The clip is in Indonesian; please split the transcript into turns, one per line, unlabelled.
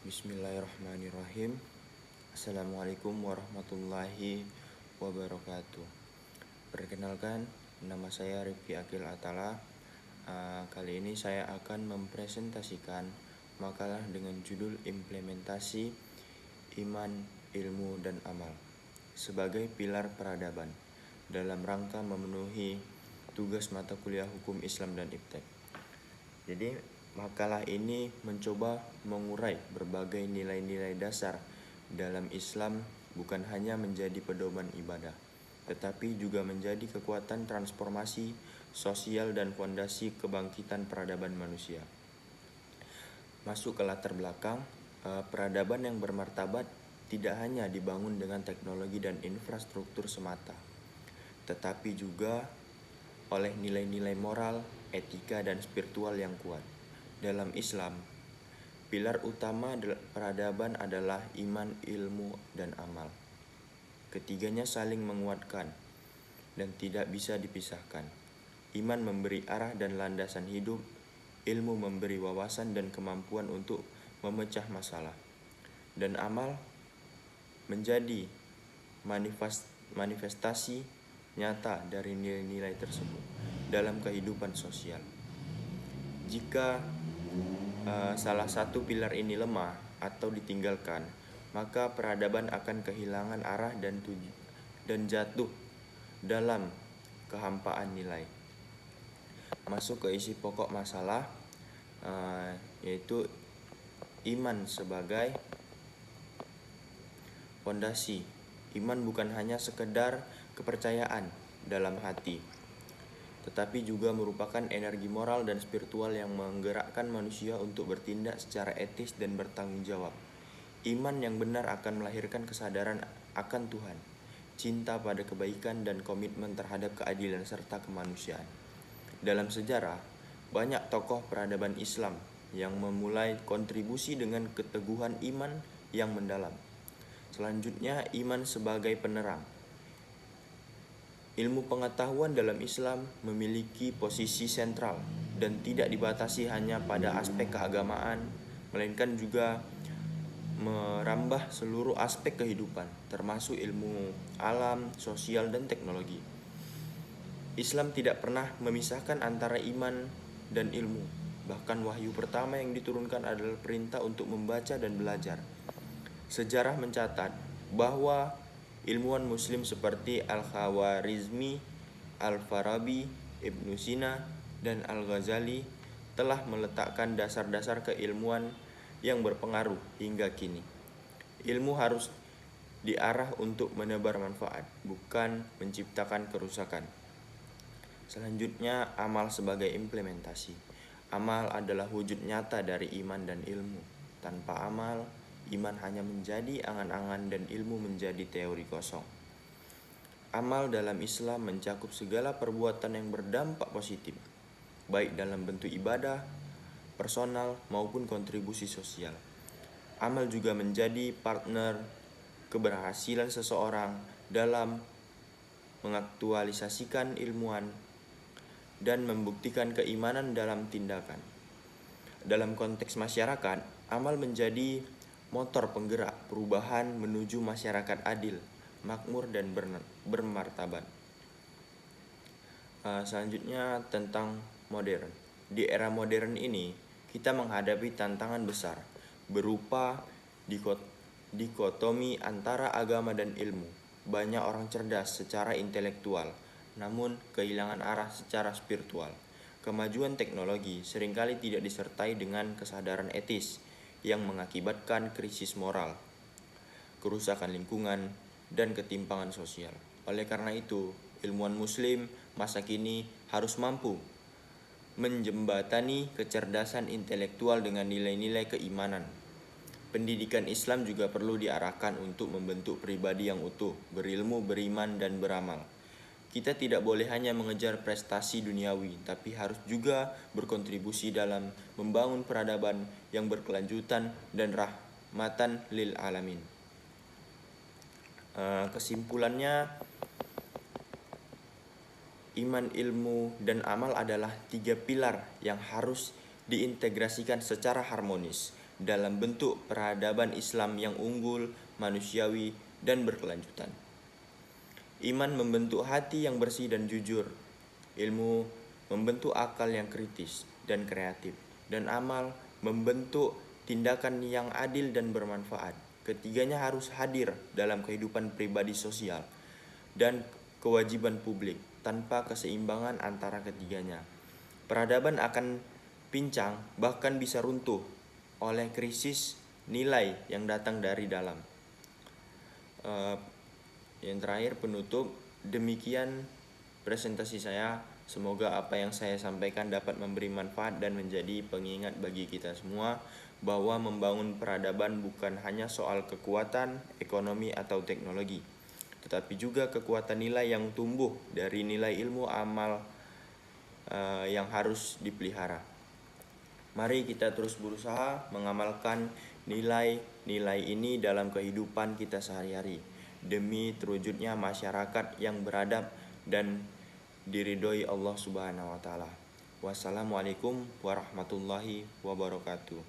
Bismillahirrahmanirrahim. Assalamualaikum warahmatullahi wabarakatuh. Perkenalkan, nama saya Rifki Akil Atala. Kali ini saya akan mempresentasikan makalah dengan judul Implementasi Iman, Ilmu, dan Amal sebagai pilar peradaban dalam rangka memenuhi tugas mata kuliah Hukum Islam dan Iptek. Jadi makalah ini mencoba mengurai berbagai nilai-nilai dasar dalam Islam, bukan hanya menjadi pedoman ibadah, tetapi juga menjadi kekuatan transformasi sosial dan fondasi kebangkitan peradaban manusia. Masuk ke latar belakang, peradaban yang bermartabat tidak hanya dibangun dengan teknologi dan infrastruktur semata, tetapi juga oleh nilai-nilai moral, etika, dan spiritual yang kuat. Dalam Islam, pilar utama peradaban adalah iman, ilmu, dan amal. Ketiganya saling menguatkan dan tidak bisa dipisahkan. Iman memberi arah dan landasan hidup, ilmu memberi wawasan dan kemampuan untuk memecah masalah, dan amal menjadi manifestasi nyata dari nilai-nilai tersebut dalam kehidupan sosial. Jika salah satu pilar ini lemah atau ditinggalkan, maka peradaban akan kehilangan arah dan jatuh dalam kehampaan nilai. Masuk ke isi pokok masalah, yaitu iman sebagai fondasi. Iman bukan hanya sekedar kepercayaan dalam hati, tetapi juga merupakan energi moral dan spiritual yang menggerakkan manusia untuk bertindak secara etis dan bertanggung jawab. Iman yang benar akan melahirkan kesadaran akan Tuhan, cinta pada kebaikan, dan komitmen terhadap keadilan serta kemanusiaan. Dalam sejarah, banyak tokoh peradaban Islam yang memulai kontribusi dengan keteguhan iman yang mendalam. Selanjutnya, iman sebagai penerang. Ilmu pengetahuan dalam Islam memiliki posisi sentral dan tidak dibatasi hanya pada aspek keagamaan, melainkan juga merambah seluruh aspek kehidupan, termasuk ilmu alam, sosial, dan teknologi. Islam tidak pernah memisahkan antara iman dan ilmu. Bahkan wahyu pertama yang diturunkan adalah perintah untuk membaca dan belajar. Sejarah mencatat bahwa ilmuwan muslim seperti Al-Khawarizmi, Al-Farabi, Ibnu Sina, dan Al-Ghazali telah meletakkan dasar-dasar keilmuan yang berpengaruh hingga kini. Ilmu harus diarah untuk menebar manfaat, bukan menciptakan kerusakan. Selanjutnya, amal sebagai implementasi. Amal adalah wujud nyata dari iman dan ilmu. Tanpa amal, iman hanya menjadi angan-angan dan ilmu menjadi teori kosong. Amal dalam Islam mencakup segala perbuatan yang berdampak positif, baik dalam bentuk ibadah, personal, maupun kontribusi sosial. Amal juga menjadi partner keberhasilan seseorang dalam mengaktualisasikan ilmuwan dan membuktikan keimanan dalam tindakan. Dalam konteks masyarakat, amal menjadi motor penggerak perubahan menuju masyarakat adil, makmur, dan bermartabat. Selanjutnya tentang modern. Di era modern ini, kita menghadapi tantangan besar berupa dikotomi antara agama dan ilmu. Banyak orang cerdas secara intelektual, namun kehilangan arah secara spiritual. Kemajuan teknologi seringkali tidak disertai dengan kesadaran etis yang mengakibatkan krisis moral, kerusakan lingkungan, dan ketimpangan sosial. Oleh karena itu, ilmuwan muslim masa kini harus mampu menjembatani kecerdasan intelektual dengan nilai-nilai keimanan. Pendidikan Islam juga perlu diarahkan untuk membentuk pribadi yang utuh, berilmu, beriman, dan beramal. Kita tidak boleh hanya mengejar prestasi duniawi, tapi harus juga berkontribusi dalam membangun peradaban yang berkelanjutan dan rahmatan lil alamin. Kesimpulannya, iman, ilmu, dan amal adalah 3 pilar yang harus diintegrasikan secara harmonis dalam bentuk peradaban Islam yang unggul, manusiawi, dan berkelanjutan. Iman membentuk hati yang bersih dan jujur. Ilmu membentuk akal yang kritis dan kreatif. Dan amal membentuk tindakan yang adil dan bermanfaat. Ketiganya harus hadir dalam kehidupan pribadi sosial dan kewajiban publik. Tanpa keseimbangan antara ketiganya, peradaban akan pincang, bahkan bisa runtuh oleh krisis nilai yang datang dari dalam. Yang terakhir, penutup, demikian presentasi saya. Semoga apa yang saya sampaikan dapat memberi manfaat dan menjadi pengingat bagi kita semua bahwa membangun peradaban bukan hanya soal kekuatan, ekonomi, atau teknologi, tetapi juga kekuatan nilai yang tumbuh dari nilai ilmu amal yang harus dipelihara. Mari kita terus berusaha mengamalkan nilai-nilai ini dalam kehidupan kita sehari-hari demi terwujudnya masyarakat yang beradab dan diridhoi Allah Subhanahu wa taala. Wassalamualaikum warahmatullahi wabarakatuh.